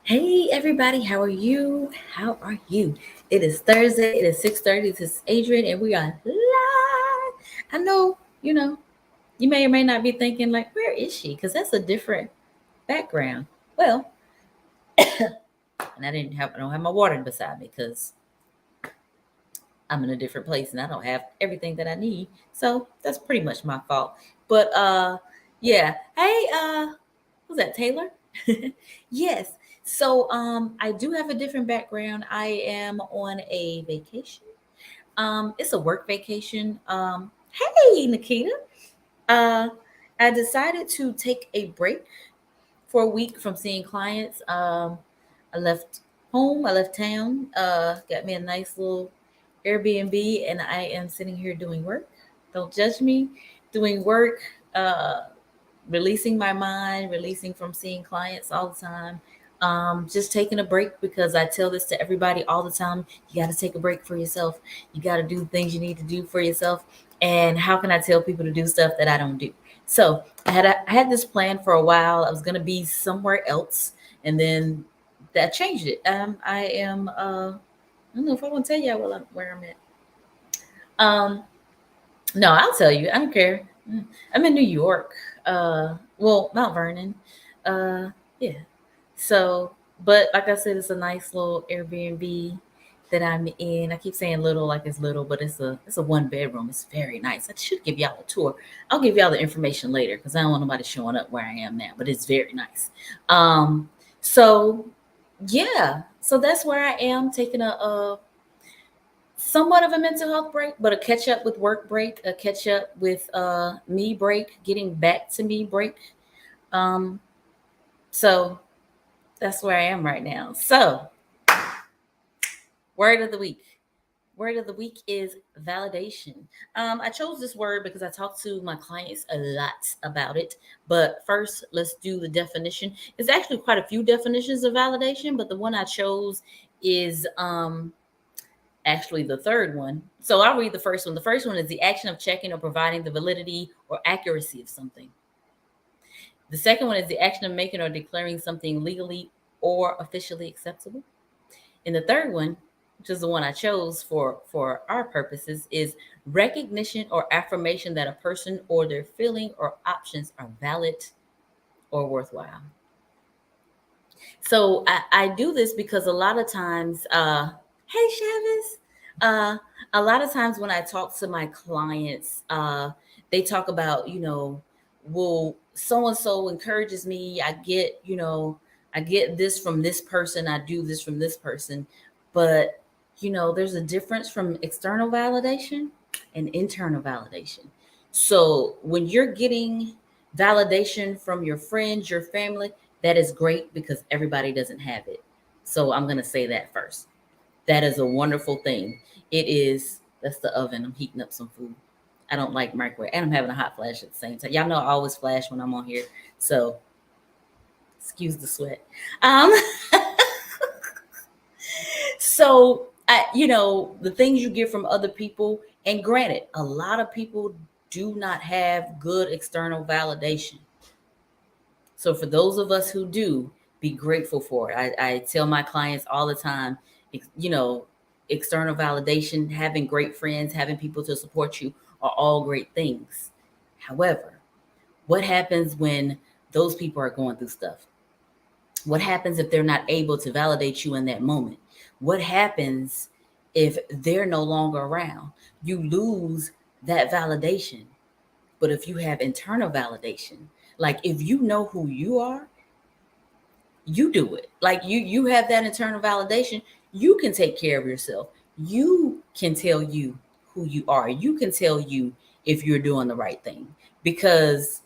Hey everybody, how are you? How are you? It is Thursday, it is 6:30. This is Adrian and we are live. I know, you may or may not be thinking like, where is she? Because that's a different background. Well, and I don't have my water beside me because I'm in a different place and I don't have everything that I need. So that's pretty much my fault. But yeah. Hey, who's that, Taylor? Yes. So I do have a different background. I am on a vacation. It's a work vacation. Hey Nikita. Uh I decided to take a break for a week from seeing clients. I left home, I left town, got me a nice little Airbnb, and I am sitting here doing work. Don't judge me. Doing work, uh, releasing my mind, releasing from seeing clients all the time. Just taking a break because I tell this to everybody all the time. You got to take a break for yourself. You got to do the things you need to do for yourself. And how can I tell people to do stuff that I don't do? So I had this plan for a while. I was gonna be somewhere else, and then that changed it. I am. I don't know if I want to tell you where I'm at. No, I'll tell you. I don't care. I'm in New York. Well, Mount Vernon. Uh, yeah. So, but like I said, it's a nice little Airbnb that I'm in. I keep saying little like it's little, but it's a one bedroom. It's very nice. I should give y'all a tour. I'll give y'all the information later because I don't want nobody showing up where I am now. But it's very nice. So yeah, so that's where I am taking a somewhat of a mental health break, but a catch up with work break, a catch up with me break, getting back to me break. Um, so that's where I am right now. So, word of the week. Word of the week is validation. I chose this word because I talk to my clients a lot about it. But first, let's do the definition. There's actually quite a few definitions of validation, but the one I chose is actually the third one. So I'll read the first one. The first one is the action of checking or providing the validity or accuracy of something. The second one is the action of making or declaring something legally or officially acceptable. And the third one, which is the one I chose for our purposes, is recognition or affirmation that a person or their feeling or options are valid or worthwhile. So I do this because a lot of times, hey Chavez, a lot of times when I talk to my clients, they talk about, well, so and so encourages me. I get this from this person. I do this from this person, but there's a difference from external validation and internal validation. So when you're getting validation from your friends, your family, that is great because everybody doesn't have it. So I'm going to say that first. That is a wonderful thing. It is, that's the oven. I'm heating up some food. I don't like microwave. And I'm having a hot flash at the same time. Y'all know I always flash when I'm on here. So excuse the sweat. Um, so, the things you get from other people, and granted, a lot of people do not have good external validation. So for those of us who do, be grateful for it. I tell my clients all the time, you know, external validation, having great friends, having people to support you are all great things. However, what happens when those people are going through stuff? What happens if they're not able to validate you in that moment? What happens if they're no longer around? You lose that validation. But if you have internal validation, like if you know who you are, you do it. Like you have that internal validation, you can take care of yourself. You can tell you who you are. You can tell you if you're doing the right thing. Because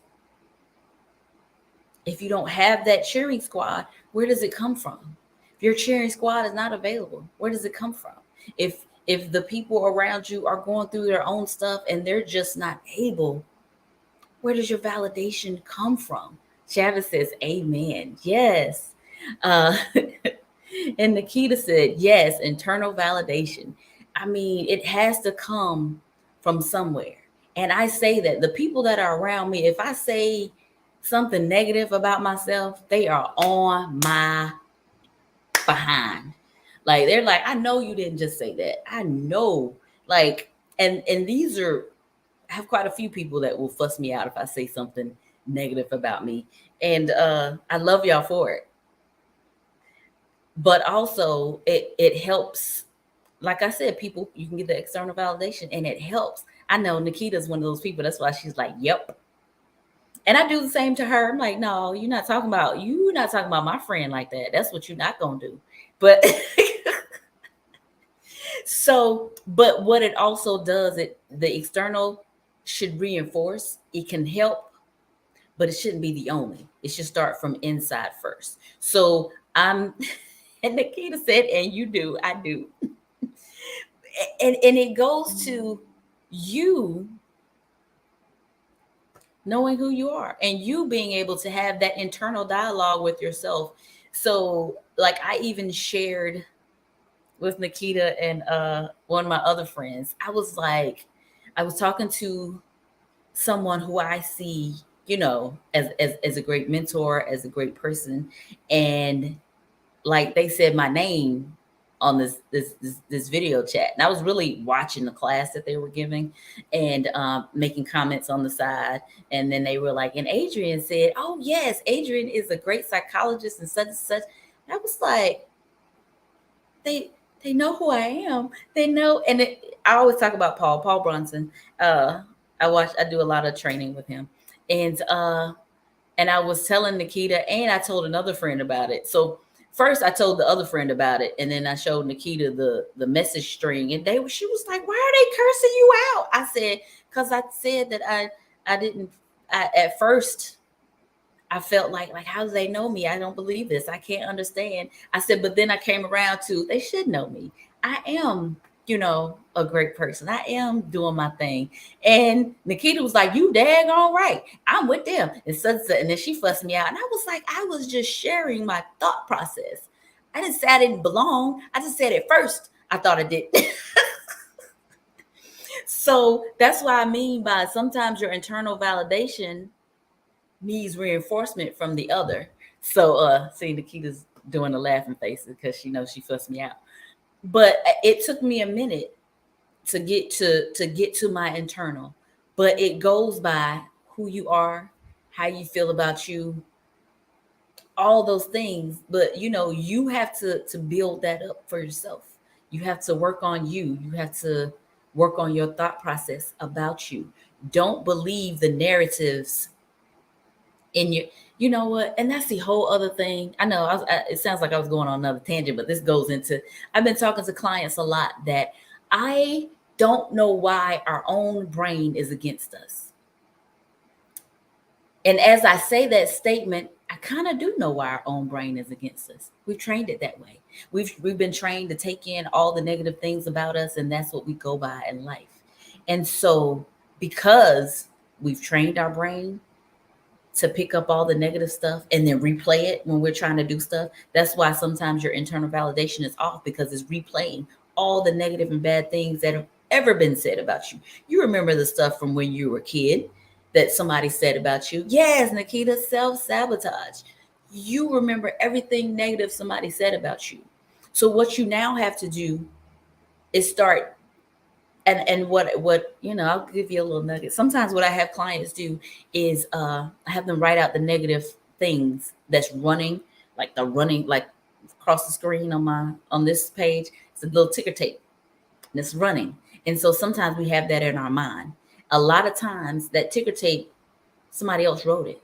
if you don't have that cheering squad, where does it come from? If your cheering squad is not available, where does it come from? If if the people around you are going through their own stuff and they're just not able, where does your validation come from? Chavez says, Amen. Yes. Uh, and Nikita said, yes, internal validation. I mean, it has to come from somewhere. And I say that the people that are around me, if I say something negative about myself, they are on my behind. Like they're like, I know you didn't just say that. I know. Like, and these are, I have quite a few people that will fuss me out if I say something negative about me. And I love y'all for it. But also it helps, like I said, people, you can get the external validation and it helps. I know Nikita's one of those people. That's why she's like, yep. And I do the same to her. I'm like, no, you're not talking about my friend like that. That's what you're not gonna do. But so, but what it also does, the external should reinforce, it can help, but it shouldn't be the only. It should start from inside first. So I'm and Nikita said, and you do, I do. And it goes to you knowing who you are and you being able to have that internal dialogue with yourself. So like I even shared with Nikita and one of my other friends, I was like, I was talking to someone who I see, as a great mentor, as a great person, and like they said my name on this video chat, and I was really watching the class that they were giving and making comments on the side. And then they were like, and Adrian said, oh yes, Adrian is a great psychologist and such and such. And I was like, they know who I am. They know, and I always talk about Paul Bronson. I do a lot of training with him, and I was telling Nikita, and I told another friend about it. So first I told the other friend about it, and then I showed Nikita the message string, and she was like, "Why are they cursing you out?" I said, "Because I said that I didn't. At first I felt like how do they know me? I don't believe this. I can't understand." I said, but then I came around to they should know me. I am, a great person. I am doing my thing. And Nikita was like, you daggone right. I'm with them. And then she fussed me out. And I was like, I was just sharing my thought process. I didn't say I didn't belong. I just said at first I thought I did. So that's what I mean by sometimes your internal validation needs reinforcement from the other. So see, Nikita's doing the laughing faces because she knows she fussed me out. But it took me a minute to get to my internal. But it goes by who you are, how you feel about you, all those things. But you have to build that up for yourself. You have to work on you. You have to work on your thought process about you. Don't believe the narratives in your, you know what, and that's the whole other thing. I know it sounds like I was going on another tangent, but this goes into, I've been talking to clients a lot that I don't know why our own brain is against us. And as I say that statement, I kind of do know why our own brain is against us. We've trained it that way. We've been trained to take in all the negative things about us, and that's what we go by in life. And so because we've trained our brain to pick up all the negative stuff and then replay it when we're trying to do stuff. That's why sometimes your internal validation is off, because it's replaying all the negative and bad things that have ever been said about you. You remember the stuff from when you were a kid that somebody said about you. Yes, Nikita, self-sabotage. You remember everything negative somebody said about you. So what you now have to do is start, and what I'll give you a little nugget. Sometimes what I have clients do is I have them write out the negative things that's running, like across the screen on this page. It's a little ticker tape and it's running. And so sometimes we have that in our mind. A lot of times that ticker tape, somebody else wrote it.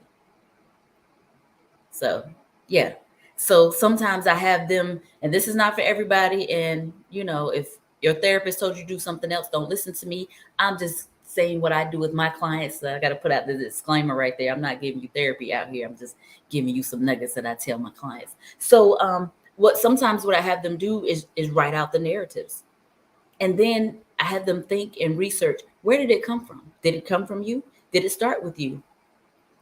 So yeah. So sometimes I have them, and this is not for everybody. And if your therapist told you to do something else, don't listen to me. I'm just saying what I do with my clients. So I got to put out the disclaimer right there. I'm not giving you therapy out here. I'm just giving you some nuggets that I tell my clients. So what I have them do is write out the narratives. And then I have them think and research, where did it come from? Did it come from you? Did it start with you?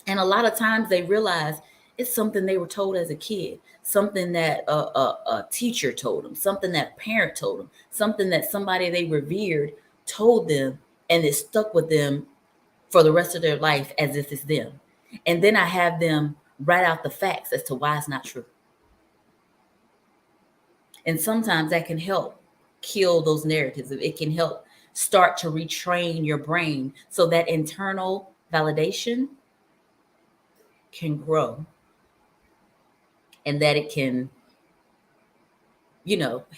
And a lot of times they realize it's something they were told as a kid, something that a teacher told them, something that a parent told them, something that somebody they revered told them, and it stuck with them for the rest of their life as if it's them. And then I have them write out the facts as to why it's not true. And sometimes that can help kill those narratives. It can help start to retrain your brain so that internal validation can grow and that it can,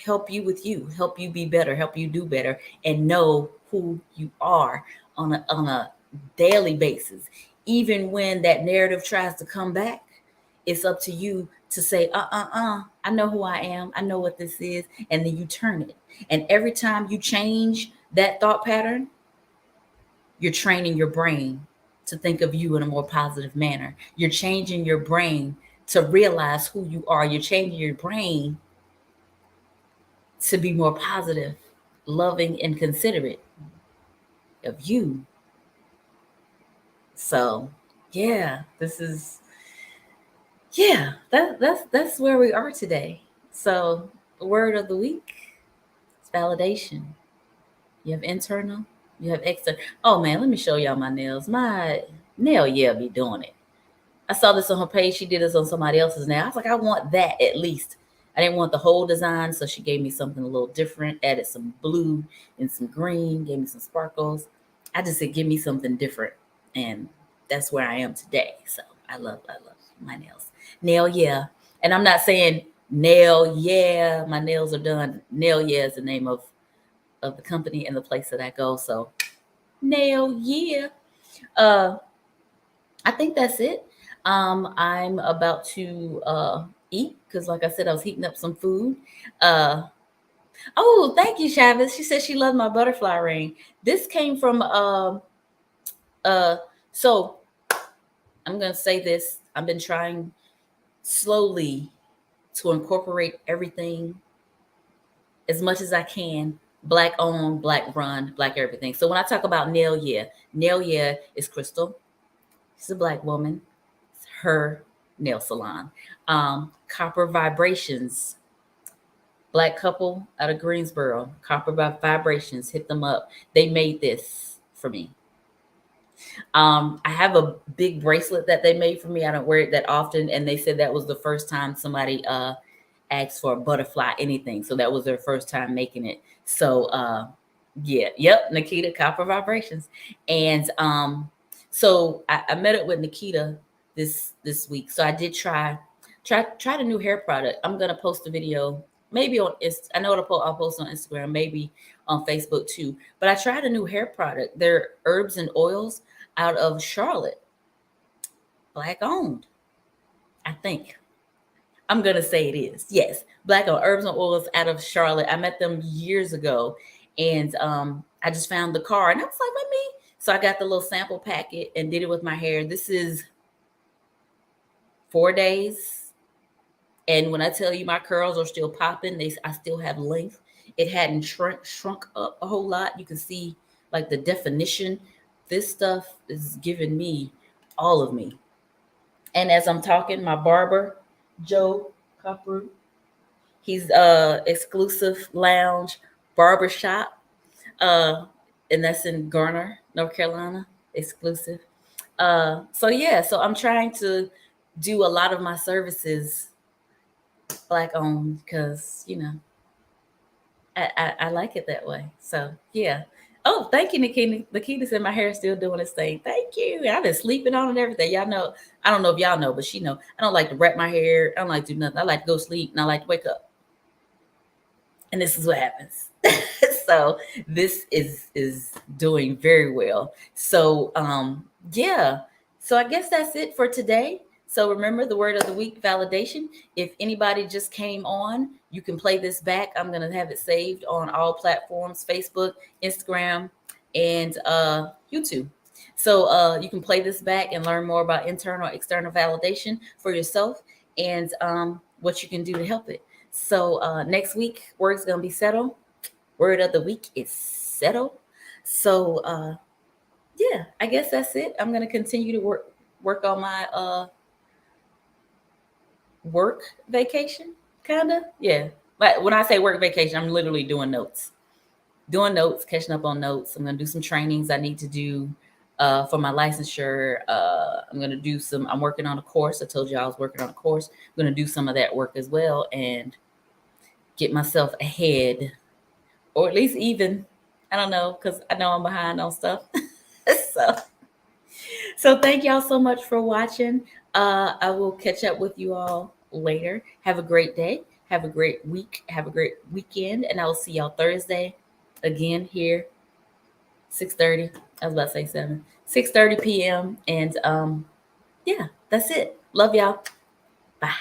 help you, help you be better, help you do better, and know who you are on a daily basis. Even when that narrative tries to come back, it's up to you to say, I know who I am, I know what this is, and then you turn it. And every time you change that thought pattern, you're training your brain to think of you in a more positive manner. You're changing your brain to realize who you are. You're changing your brain to be more positive, loving, and considerate of you. So, yeah, that's where we are today. So, the word of the week is validation. You have internal, you have external. Oh man, let me show y'all my nails. My nail, yeah, be doing it. I saw this on her page. She did this on somebody else's nail. I was like, I want that at least. I didn't want the whole design, so she gave me something a little different, added some blue and some green, gave me some sparkles. I just said, give me something different. And that's where I am today. So I love my nails. Nail, yeah. And I'm not saying nail, yeah, my nails are done. Nail, yeah is the name of the company and the place that I go. So nail, yeah. I think that's it. I'm about to eat because, like I said, I was heating up some food. Oh, thank you, Chavez. She said she loved my butterfly ring. This came from uh. So I'm gonna say this. I've been trying slowly to incorporate everything as much as I can. Black owned, black run, black everything. So when I talk about Nail Yeah is Crystal. She's a black woman. It's her nail salon. Copper Vibrations, black couple out of Greensboro. Copper Vibrations, hit them up. They made this for me. I have a big bracelet that they made for me. I don't wear it that often, and they said that was the first time somebody asked for a butterfly anything. So that was their first time making it. So yeah, yep, Nikita Copper Vibrations, and so I met up with Nikita this week. So I did try the new hair product. I'm gonna post a video maybe on I know I'll post on Instagram, maybe on Facebook too. But I tried a new hair product. They're herbs and oils out of Charlotte, black owned. I think I'm gonna say it is. Yes, black owned herbs and oils out of Charlotte. I met them years ago, and I just found the card, and I was like, let me. So I got the little sample packet and did it with my hair. This is 4 days. And when I tell you my curls are still popping, I still have length. It hadn't shrunk up a whole lot. You can see like the definition. This stuff is giving me all of me. And as I'm talking, my barber, Joe Copper, he's exclusive lounge barbershop. And that's in Garner, North Carolina, exclusive. So yeah, so I'm trying to do a lot of my services black owned because I like it that way. So yeah. Oh, thank you, Nikita. Nikita said my hair is still doing its thing. Thank you. I've been sleeping on it, everything. Y'all know. I don't know if y'all know, but she know. I don't like to wrap my hair. I don't like to do nothing. I like to go sleep and I like to wake up. And this is what happens. So this is doing very well. So yeah. So I guess that's it for today. So remember the word of the week, validation. If anybody just came on, you can play this back. I'm going to have it saved on all platforms, Facebook, Instagram, and YouTube. So you can play this back and learn more about internal, external validation for yourself and what you can do to help it. So next week, word's going to be settle. Word of the week is settle. So yeah, I guess that's it. I'm going to continue to work on my work vacation, kind of. Yeah. But when I say work vacation, I'm literally doing notes, catching up on notes. I'm going to do some trainings I need to do for my licensure. I'm going to do I'm working on a course. I told you I was working on a course. I'm going to do some of that work as well. And get myself ahead, or at least even. I don't know, because I know I'm behind on stuff. so so thank y'all so much for watching. I will catch up with you all later. Have a great day. Have a great week. Have a great weekend. And I will see y'all Thursday again here, 6:30. I was about to say 7. 6:30 p.m. And yeah, that's it. Love y'all. Bye.